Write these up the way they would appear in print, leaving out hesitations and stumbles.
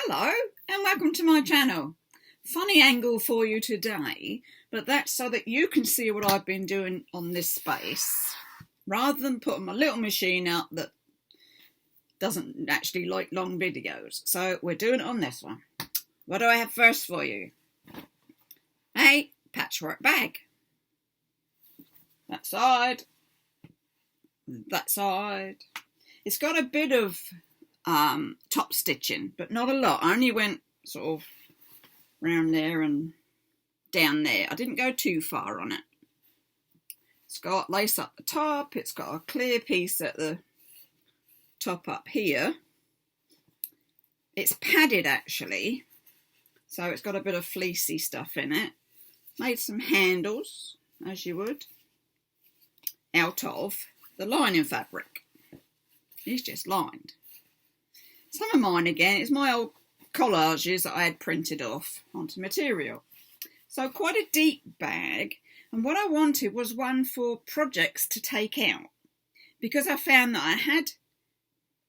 Hello and welcome to my channel. Funny angle for you today, but that's so that you can see what I've been doing on this space rather than putting my little machine out that doesn't actually like long videos. So we're doing it on this one. What do I have first for you? A patchwork bag. That side. That side. It's got a bit of top stitching, but not a lot. I only went sort of round there and down there. I didn't go too far on it. It's got lace up the top. It's got a clear piece at the top up here. It's padded actually, so it's got a bit of fleecy stuff in it. Made some handles, as you would, out of the lining fabric. It's just lined. Some of mine, again, it's my old collages that I had printed off onto material. So quite a deep bag. And what I wanted was one for projects to take out. Because I found that I had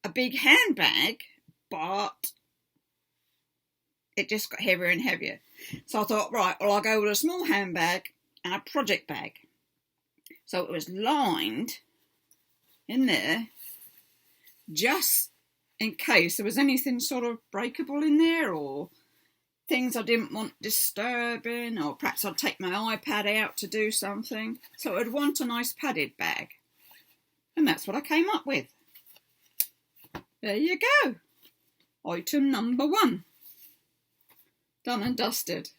a big handbag, but it just got heavier and heavier. So I thought, right, well, I'll go with a small handbag and a project bag. So it was lined in there just in case there was anything sort of breakable in there or things I didn't want disturbing, or perhaps I'd take my iPad out to do something. So I'd want a nice padded bag. And that's what I came up with. There you go. Item number 1. Done and dusted.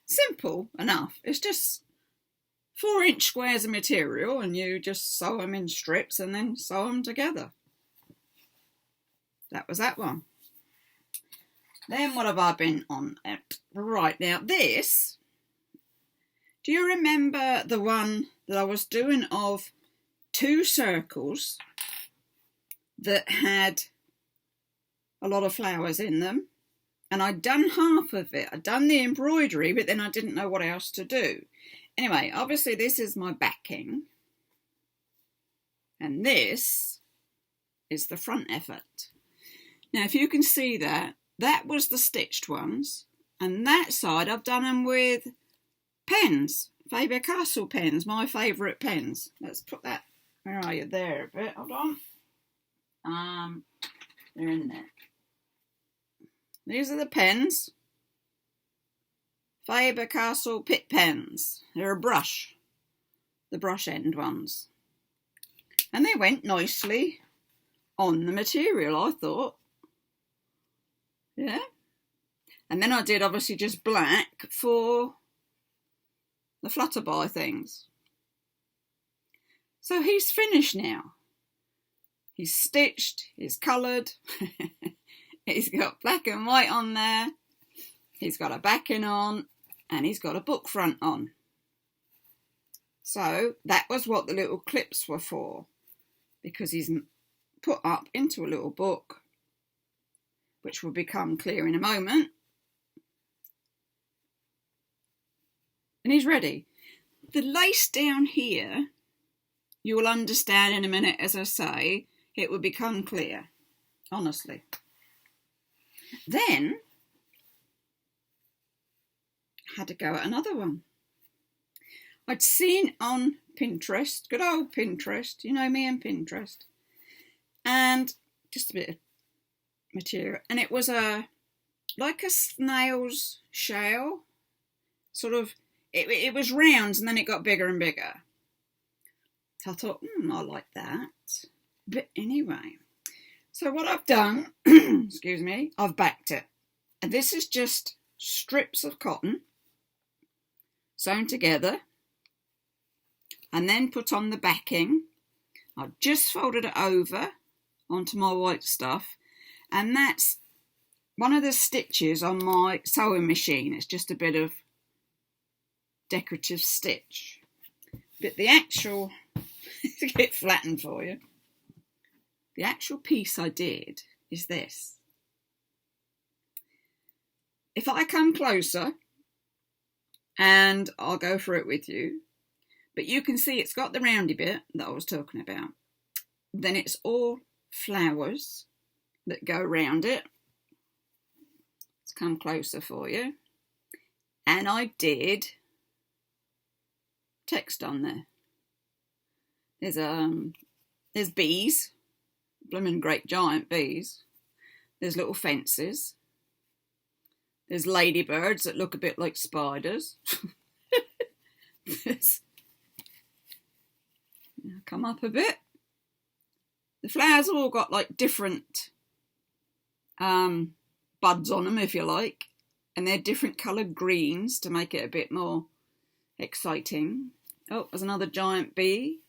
Simple enough. It's just 4-inch squares of material and you just sew them in strips and then sew them together. That was that one. Then what have I been on at? Right, now this, do you remember the one that I was doing of 2 circles that had a lot of flowers in them? And I'd done half of it. I'd done the embroidery, but then I didn't know what else to do. Anyway, obviously this is my backing. And this is the front effort. Now, if you can see that, that was the stitched ones. And that side, I've done them with pens. Faber-Castell pens, my favourite pens. Let's put that, where are you? There a bit, hold on. They're in there. These are the pens. Faber-Castell Pitt pens. They're a brush. The brush end ones. And they went nicely on the material, I thought. Yeah. And then I did obviously just black for the flutterby things. So he's finished now. He's stitched, he's coloured, he's got black and white on there, he's got a backing on, and he's got a book front on. So that was what the little clips were for, because he's put up into a little book, which will become clear in a moment. And he's ready. The lace down here, you will understand in a minute, as I say, it will become clear, honestly. Then, I had to go at another one. I'd seen on Pinterest, good old Pinterest, you know me and Pinterest, and just a bit of material, and it was like a snail's shell, sort of, it was round and then it got bigger and bigger. So I thought, I like that. But anyway, so what I've done, excuse me, I've backed it. And this is just strips of cotton sewn together and then put on the backing. I've just folded it over onto my white stuff, and that's one of the stitches on my sewing machine. It's just a bit of decorative stitch. But the actual, to get flattened for you, the actual piece I did is this. If I come closer, and I'll go through it with you, but you can see it's got the roundy bit that I was talking about. Then it's all flowers that go around it. Let's come closer for you. And I did text on there. There's bees, blooming great giant bees. There's little fences. There's ladybirds that look a bit like spiders. Come up a bit. The flowers all got like different buds on them, if you like, and they're different coloured greens to make it a bit more exciting. Oh, there's another giant bee.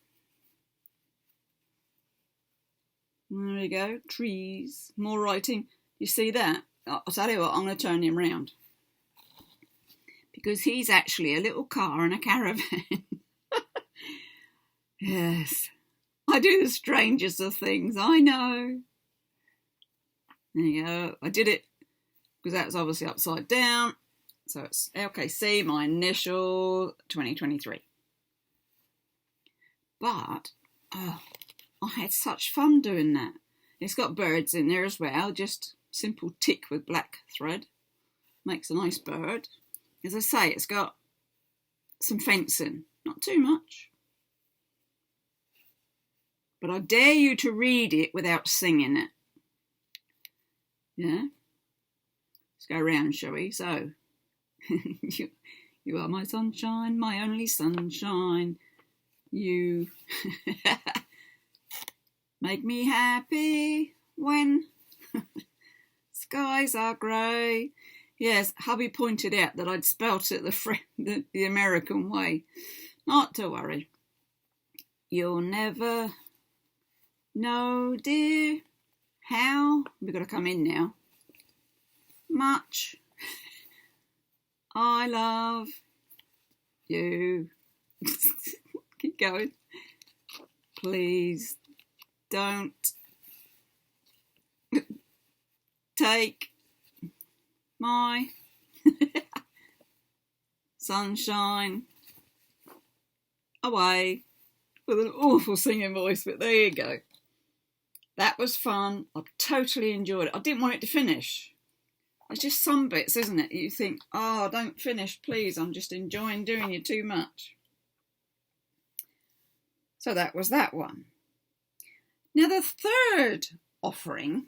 There we go. Trees. More writing. You see that? I'll tell you what, I'm going to turn him round. Because he's actually a little car and a caravan. Yes. I do the strangest of things, I know. There you go. I did it because that was obviously upside down. So it's LKC, my initial 2023. But, I had such fun doing that. It's got birds in there as well, just simple tick with black thread. Makes a nice bird. As I say, it's got some fencing, not too much. But I dare you to read it without singing it. Yeah? Let's go round, shall we? So, you are my sunshine, my only sunshine. You make me happy when skies are grey. Yes, hubby pointed out that I'd spelt it the American way. Not to worry. You'll never know, dear, how, we've got to come in now, much I love you. Keep going. Please don't take my sunshine away, with an awful singing voice, but there you go. That was fun. I totally enjoyed it. I didn't want it to finish. It's just some bits, isn't it? You think, oh, don't finish, please. I'm just enjoying doing you too much. So that was that one. Now the third offering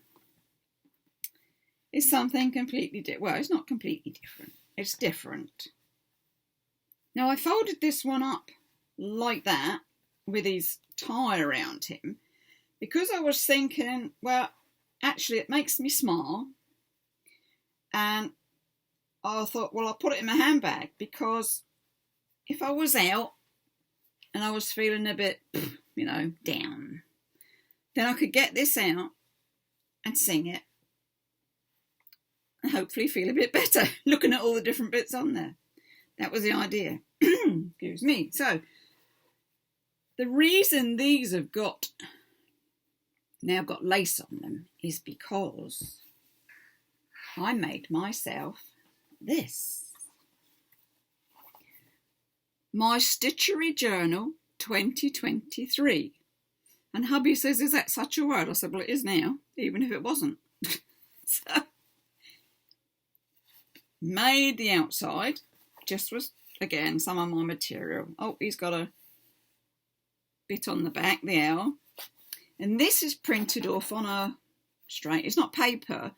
is something completely different. Well, it's not completely different. It's different. Now I folded this one up like that with his tie around him because I was thinking, well, actually it makes me smile. And I thought, well, I'll put it in my handbag because if I was out and I was feeling a bit, down, then I could get this out and sing it and hopefully feel a bit better looking at all the different bits on there. That was the idea. Excuse me. So the reason these have now got lace on them is because I made myself this. My Stitchery Journal 2023. And hubby says, is that such a word? I said, well, it is now, even if it wasn't. So, made the outside, just was, again, some of my material. Oh, he's got a bit on the back, the L. And this is printed off on a straight, it's not paper,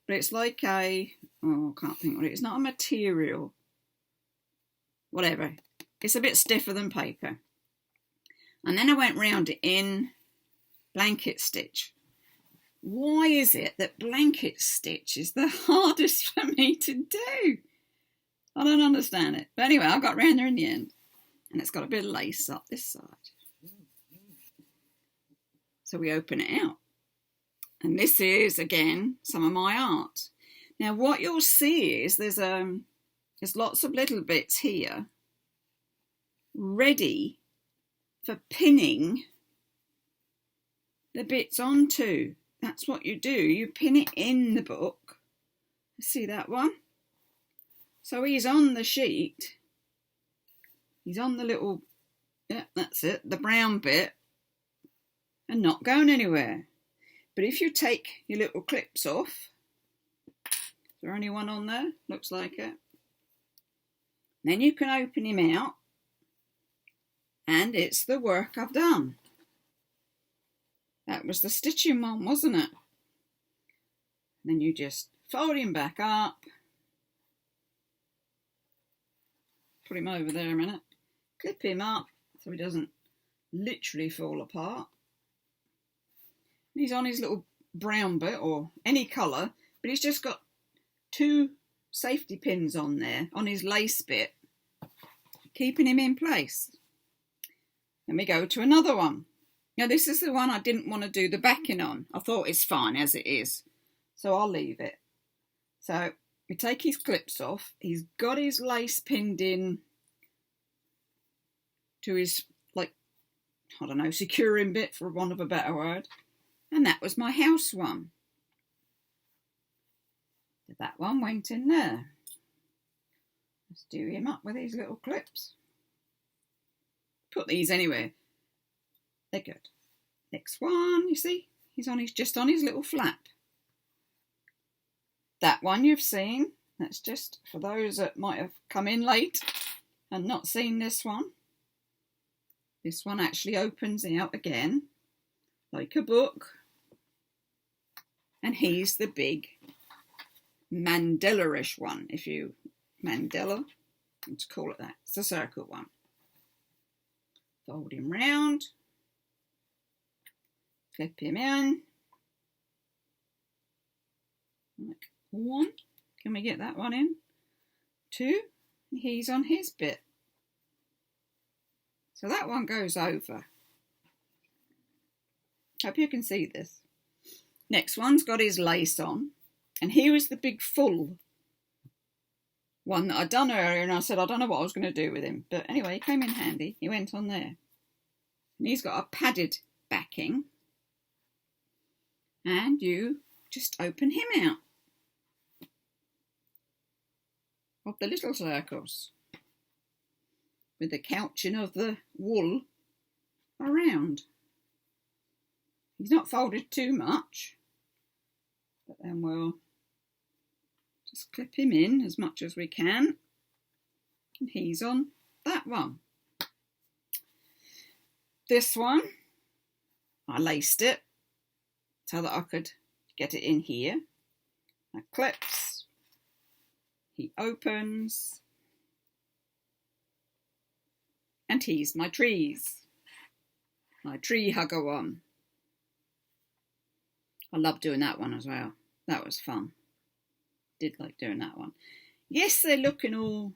but it's like I can't think what it is. It's not a material. Whatever. It's a bit stiffer than paper. And then I went round it in blanket stitch. Why is it that blanket stitch is the hardest for me to do? I don't understand it. But anyway, I got round there in the end. And it's got a bit of lace up this side. So we open it out. And this is, again, some of my art. Now, what you'll see is there's lots of little bits here ready for pinning the bits onto. That's what you do. You pin it in the book. See that one? So he's on the sheet. He's on the little, yeah, that's it, the brown bit, and not going anywhere. But if you take your little clips off, is there only one on there? Looks like it. Then you can open him out, and it's the work I've done. That was the stitching one, wasn't it? Then you just fold him back up. Put him over there a minute. Clip him up so he doesn't literally fall apart. He's on his little brown bit or any colour, but he's just got 2 safety pins on there on his lace bit, keeping him in place. Then we go to another one. Now this is the one I didn't want to do the backing on. I thought it's fine as it is, so I'll leave it. So we take his clips off. He's got his lace pinned in to his, like, I don't know, securing bit, for want of a better word. And that was my house one. So that one went in there. Let's do him up with these little clips. Put these anywhere. They're good. Next one, you see, he's on his, just on his little flap. That one you've seen. That's just for those that might have come in late and not seen this one. This one actually opens out again like a book. And he's the big mandala-ish one, if you, mandala, let's call it that. It's the circle one. Fold him round. Clip him in. Like 1. Can we get that one in? 2. He's on his bit. So that one goes over. Hope you can see this. Next one's got his lace on. And here is the big full one that I'd done earlier, and I said I don't know what I was going to do with him. But anyway, he came in handy. He went on there. And he's got a padded backing. And you just open him out of the little circles with the couching of the wool around. He's not folded too much, but then we'll just clip him in as much as we can. And he's on that one. This one, I laced it so that I could get it in here. That clips, he opens, and he's my trees, my tree hugger one. I love doing that one as well. That was fun. Did like doing that one. Yes, they're looking all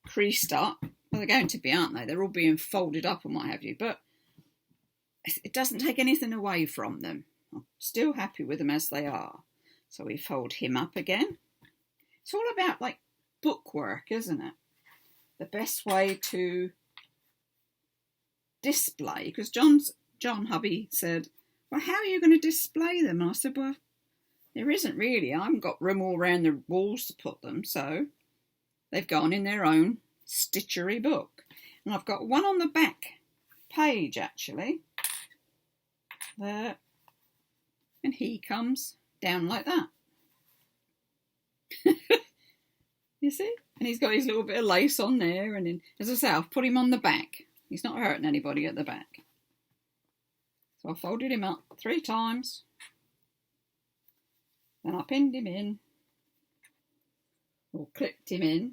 creased up. Well, they're going to be, aren't they? They're all being folded up and what have you. But it doesn't take anything away from them. I'm still happy with them as they are. So we fold him up again. It's all about like bookwork, isn't it? The best way to display. Because John hubby said, well, how are you going to display them? And I said, well, there isn't really. I haven't got room all around the walls to put them. So they've gone in their own stitchery book. And I've got one on the back page, actually. There. And he comes down like that. You see? And he's got his little bit of lace on there. And then, as I say, I've put him on the back. He's not hurting anybody at the back. So I folded him up 3 times. Then I pinned him in. Or clipped him in.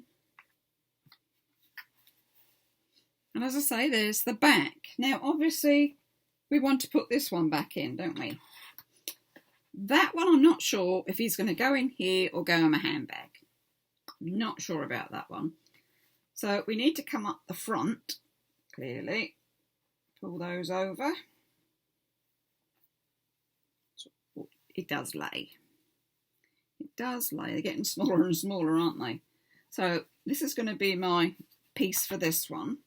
And as I say, there's the back. Now, obviously, we want to put this one back in, don't we? That one, I'm not sure if he's going to go in here or go in my handbag. I'm not sure about that one. So we need to come up the front, clearly. Pull those over. So it does lay. It does lay. They're getting smaller and smaller, aren't they? So this is going to be my piece for this one.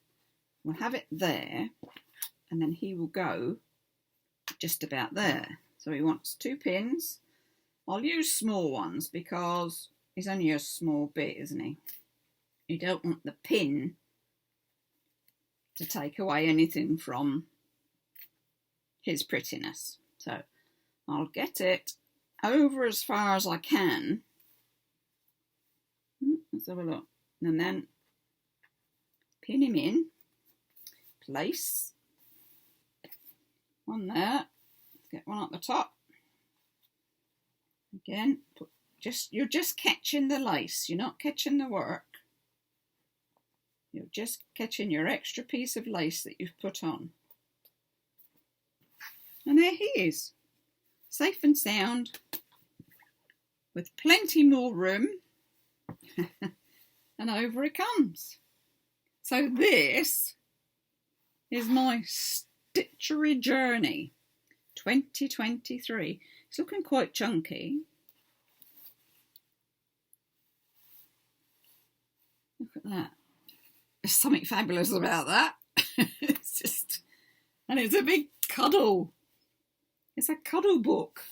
We'll have it there, and then he will go just about there. So he wants 2 pins. I'll use small ones because he's only a small bit, isn't he? You don't want the pin to take away anything from his prettiness. So I'll get it over as far as I can. Let's have a look. And then pin him in place. One there. Let's get one at the top. Again, you're just catching the lace. You're not catching the work. You're just catching your extra piece of lace that you've put on. And there he is, safe and sound, with plenty more room. And over it comes. So this is my stitchery journey 2023. It's looking quite chunky. Look at that. There's something fabulous about that. It's just, and it's a big cuddle. It's a cuddle book.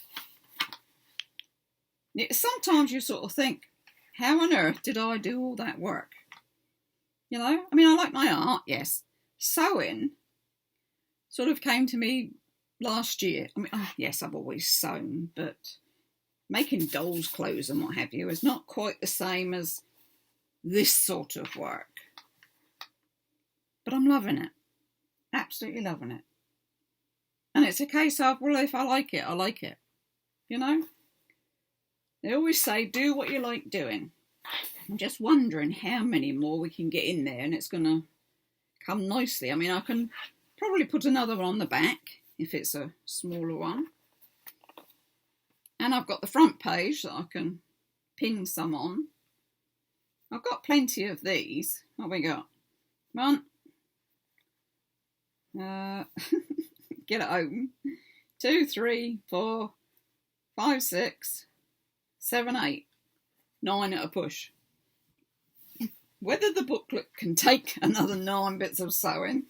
Sometimes you sort of think, how on earth did I do all that work? You know, I mean, I like my art, yes. Sewing sort of came to me last year. I mean, yes, I've always sewn, but making dolls' clothes and what have you is not quite the same as this sort of work. But I'm loving it. Absolutely loving it. And it's a case of, well, if I like it, I like it. You know? They always say, do what you like doing. I'm just wondering how many more we can get in there, and it's going to come nicely. I mean, I can probably put another one on the back if it's a smaller one. And I've got the front page that I can pin some on. I've got plenty of these. What have we got? Come on. Get it open. 2, 3, 4, 5, 6, 7, 8, 9 at a push. Whether the booklet can take another 9 bits of sewing,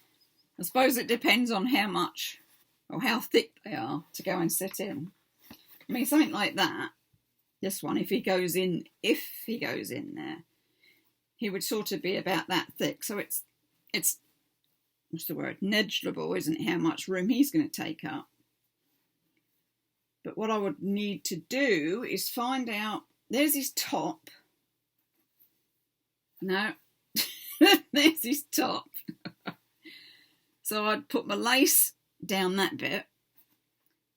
I suppose it depends on how much or how thick they are to go and sit in. I mean, something like that, this one, if he goes in there, he would sort of be about that thick. So it's what's the word? Negligible, isn't it, how much room he's going to take up. But what I would need to do is find out, there's his top. No, there's his top. So I'd put my lace down that bit,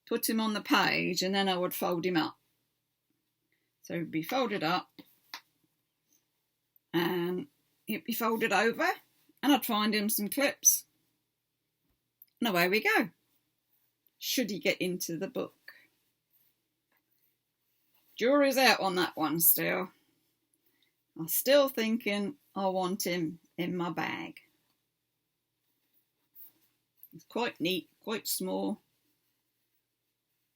put him on the page, and then I would fold him up. So he'd be folded up, and he'd be folded over, and I'd find him some clips, and away we go. Should he get into the book? Jury's out on that one still. I'm still thinking I want him in my bag. It's quite neat, quite small.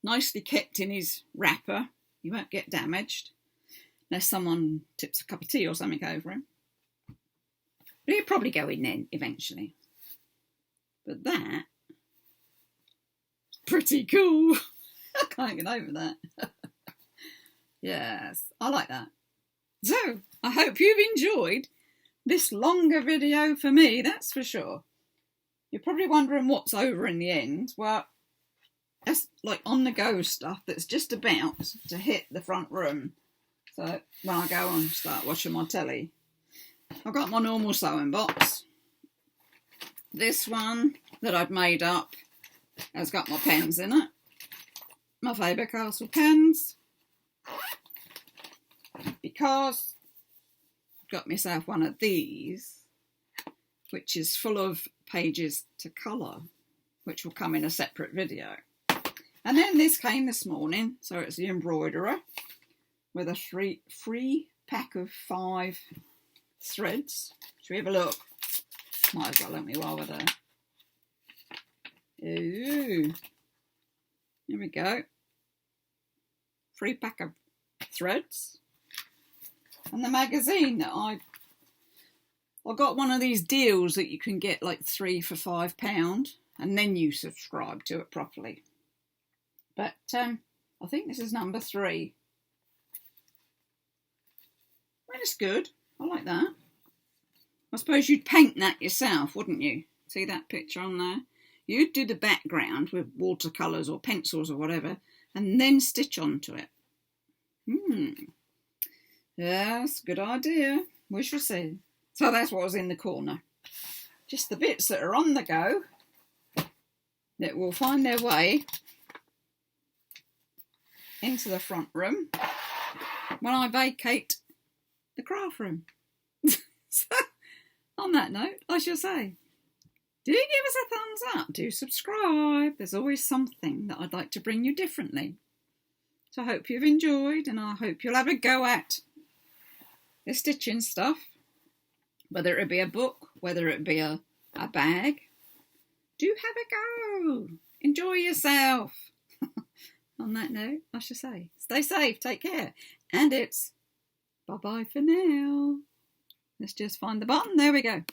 Nicely kept in his wrapper. He won't get damaged unless someone tips a cup of tea or something over him. But he'll probably go in then eventually. But that's pretty cool. I can't get over that. Yes, I like that. So, I hope you've enjoyed this longer video for me, that's for sure. You're probably wondering what's over in the end. Well, that's like on-the-go stuff that's just about to hit the front room. So, when I go and start watching my telly, I've got my normal sewing box. This one that I'd made up has got my pens in it. My Faber-Castell pens. Because I've got myself one of these, which is full of pages to colour, which will come in a separate video. And then this came this morning, so it's the embroiderer with a free pack of 5 threads. Should we have a look? Might as well, let me, while we're there. Ooh, here we go. Free pack of threads. And the magazine that I got one of these deals that you can get like 3 for £5, and then you subscribe to it properly. But I think this is number 3. Well, it's good. I like that. I suppose you'd paint that yourself, wouldn't you? See that picture on there? You'd do the background with watercolours or pencils or whatever, and then stitch onto it. Yes, good idea. We shall see. So that's what was in the corner. Just the bits that are on the go that will find their way into the front room when I vacate the craft room. So, on that note, I shall say, do give us a thumbs up, do subscribe. There's always something that I'd like to bring you differently. So I hope you've enjoyed, and I hope you'll have a go at the stitching stuff, whether it be a book, whether it be a bag. Do have a go. Enjoy yourself. On that note, I shall say, stay safe, take care, and it's bye-bye for now. Let's just find the button. There we go.